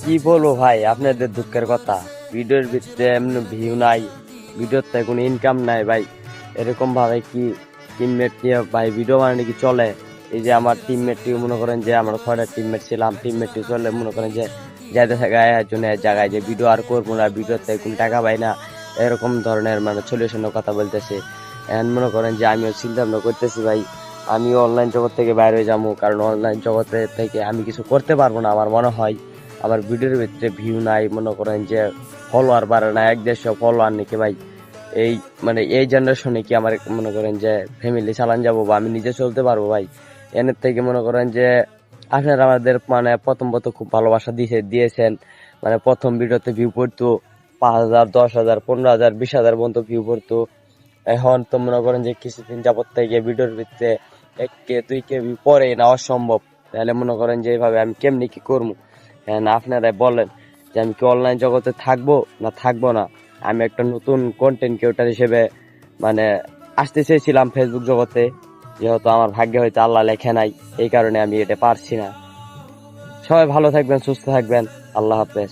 কি বলবো ভাই আপনাদের দুঃখের কথা। ভিডিওর ভিতরে এমন ভিউ নাই, ভিডিওতে কোনো ইনকাম নাই ভাই। এরকম ভাবে কি টিমমেট কি ভাই ভিডিও বানানো কি চলে? এই যে আমার টিমমেটটি মনে করেন যে আমরা 6টা টিমমেট ছিলাম, টিমমেটটি চলে মনে করেন যে যাইতে থাকে একজন এক জায়গায় যে ভিডিও আর করবো না, ভিডিওতে কোনো টাকা পাই না, এরকম ধরনের মানে সলিউশনের কথা বলতেছে। এখন মনে করেন যে আমিও চিন্তা ভাবনা করতেছি ভাই, আমিও অনলাইন জগৎ থেকে বাইরে হয়ে যাবো, কারণ অনলাইন জগতে থেকে আমি কিছু করতে পারবো না আমার মনে হয়। আমার ভিডিওর ভিতরে ভিউ নাই, মনে করেন যে ফলোয়ার বাড়ে না, 1-150 ফলোয়ার নাকি ভাই। এই মানে এই জেনারেশনে কি আমার মনে করেন যে ফ্যামিলি চালান যাবো বা আমি নিজে চলতে পারবো ভাই? এনের থেকে মনে করেন যে আপনারা আমাদের মানে প্রথম প্রথম খুব ভালোবাসা দিয়েছেন। মানে প্রথম ভিডিওতে ভিউ পড়তো 5,000, 10,000, 15,000, 20,000 পর্যন্ত ভিউ পড়তো। এখন তো মনে করেন যে কিছুদিন যাবত থেকে ভিডিওর ভিতরে 1K 2K ভিউ পড়ে না, অসম্ভব। তাহলে মনে করেন যে এইভাবে আমি কেমনি কি করবো? আপনারা বলেন যে আমি কি অনলাইন জগতে থাকবো না থাকবো না। আমি একটা নতুন কন্টেন্ট ক্রিয়েটর হিসেবে মানে আসতে চেয়েছিলাম ফেসবুক জগতে, যেহেতু আমার ভাগ্যে হয়তো আল্লাহ লেখে নাই, এই কারণে আমি এটা পারছি না। সবাই ভালো থাকবেন, সুস্থ থাকবেন, আল্লাহ হাফেজ।